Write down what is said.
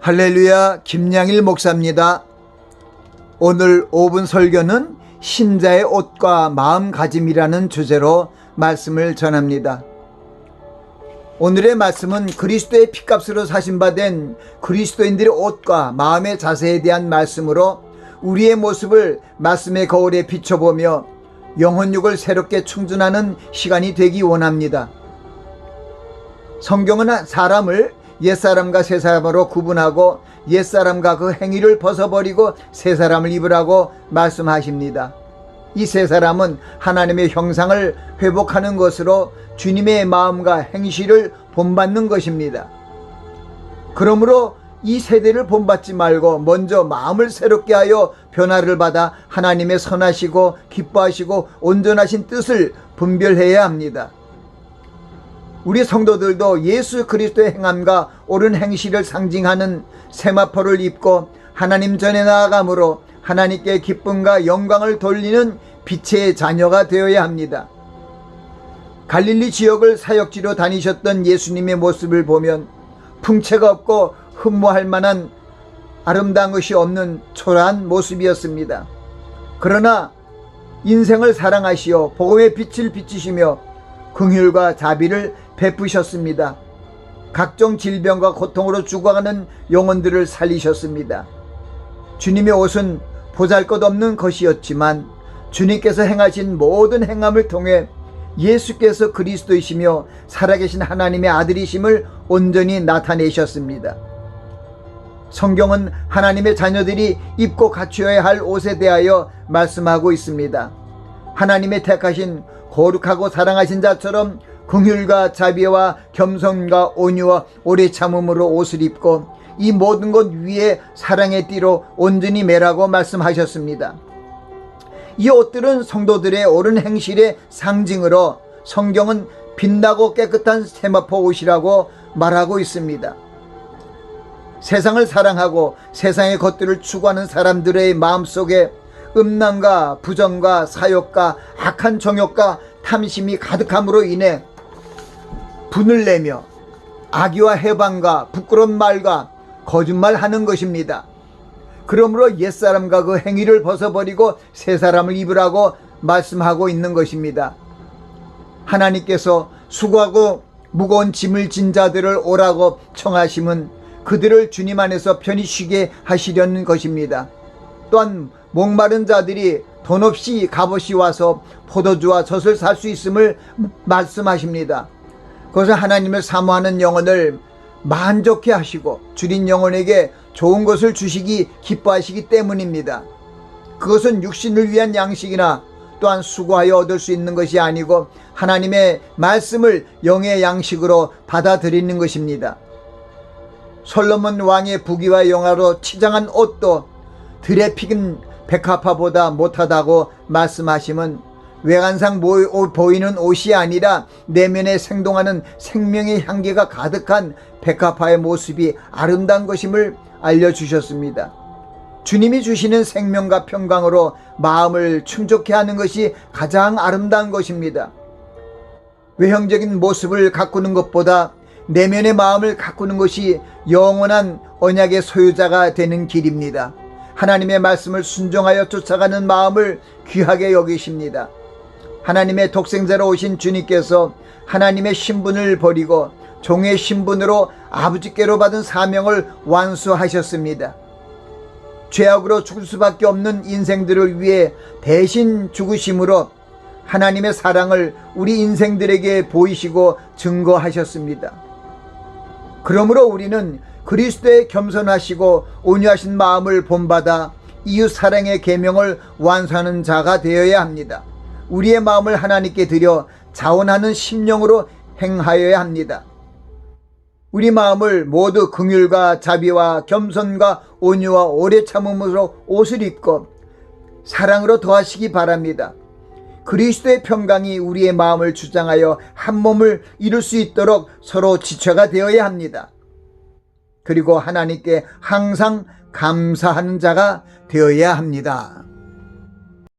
할렐루야, 김양일 목사입니다. 오늘 5분 설교는 신자의 옷과 마음가짐이라는 주제로 말씀을 전합니다. 오늘의 말씀은 그리스도의 피값으로 사신받은 그리스도인들의 옷과 마음의 자세에 대한 말씀으로 우리의 모습을 말씀의 거울에 비춰보며 영혼육을 새롭게 충전하는 시간이 되기 원합니다. 성경은 사람을 옛사람과 새사람으로 구분하고 옛사람과 그 행위를 벗어버리고 새사람을 입으라고 말씀하십니다. 이 새사람은 하나님의 형상을 회복하는 것으로 주님의 마음과 행실을 본받는 것입니다. 그러므로 이 세대를 본받지 말고 먼저 마음을 새롭게 하여 변화를 받아 하나님의 선하시고 기뻐하시고 온전하신 뜻을 분별해야 합니다. 우리 성도들도 예수 그리스도의 행함과 옳은 행실을 상징하는 세마포를 입고 하나님 전에 나아감으로 하나님께 기쁨과 영광을 돌리는 빛의 자녀가 되어야 합니다. 갈릴리 지역을 사역지로 다니셨던 예수님의 모습을 보면 풍채가 없고 흠모할 만한 아름다운 것이 없는 초라한 모습이었습니다. 그러나 인생을 사랑하시어 복음의 빛을 비치시며 긍휼과 자비를 베푸셨습니다. 각종 질병과 고통으로 죽어가는 영혼들을 살리셨습니다. 주님의 옷은 보잘것없는 것이었지만 주님께서 행하신 모든 행함을 통해 예수께서 그리스도이시며 살아계신 하나님의 아들이심을 온전히 나타내셨습니다. 성경은 하나님의 자녀들이 입고 갖추어야 할 옷에 대하여 말씀하고 있습니다. 하나님의 택하신 거룩하고 사랑하신 자처럼 긍휼과 자비와 겸손과 온유와 오래 참음으로 옷을 입고 이 모든 것 위에 사랑의 띠로 온전히 매라고 말씀하셨습니다. 이 옷들은 성도들의 옳은 행실의 상징으로 성경은 빛나고 깨끗한 세마포 옷이라고 말하고 있습니다. 세상을 사랑하고 세상의 것들을 추구하는 사람들의 마음속에 음란과 부정과 사욕과 악한 정욕과 탐심이 가득함으로 인해 분을 내며 악의와 해방과 부끄러운 말과 거짓말하는 것입니다. 그러므로 옛사람과 그 행위를 벗어버리고 새사람을 입으라고 말씀하고 있는 것입니다. 하나님께서 수고하고 무거운 짐을 진 자들을 오라고 청하심은 그들을 주님 안에서 편히 쉬게 하시려는 것입니다. 또한 목마른 자들이 돈 없이 값없이 와서 포도주와 젖을 살 수 있음을 말씀하십니다. 그것은 하나님을 사모하는 영혼을 만족해 하시고 줄인 영혼에게 좋은 것을 주시기 기뻐하시기 때문입니다. 그것은 육신을 위한 양식이나 또한 수고하여 얻을 수 있는 것이 아니고 하나님의 말씀을 영의 양식으로 받아들이는 것입니다. 솔로몬 왕의 부귀와 영화로 치장한 옷도 들에 피긴 백합화보다 못하다고 말씀하심은 외관상 보이는 옷이 아니라 내면에 생동하는 생명의 향기가 가득한 백합화의 모습이 아름다운 것임을 알려주셨습니다. 주님이 주시는 생명과 평강으로 마음을 충족해 하는 것이 가장 아름다운 것입니다. 외형적인 모습을 가꾸는 것보다 내면의 마음을 가꾸는 것이 영원한 언약의 소유자가 되는 길입니다. 하나님의 말씀을 순종하여 쫓아가는 마음을 귀하게 여기십니다. 하나님의 독생자로 오신 주님께서 하나님의 신분을 버리고 종의 신분으로 아버지께로 받은 사명을 완수하셨습니다. 죄악으로 죽을 수밖에 없는 인생들을 위해 대신 죽으심으로 하나님의 사랑을 우리 인생들에게 보이시고 증거하셨습니다. 그러므로 우리는 그리스도의 겸손하시고 온유하신 마음을 본받아 이웃 사랑의 계명을 완수하는 자가 되어야 합니다. 우리의 마음을 하나님께 드려 자원하는 심령으로 행하여야 합니다. 우리 마음을 모두 긍휼과 자비와 겸손과 온유와 오래 참음으로 옷을 입고 사랑으로 더하시기 바랍니다. 그리스도의 평강이 우리의 마음을 주장하여 한 몸을 이룰 수 있도록 서로 지체가 되어야 합니다. 그리고 하나님께 항상 감사하는 자가 되어야 합니다.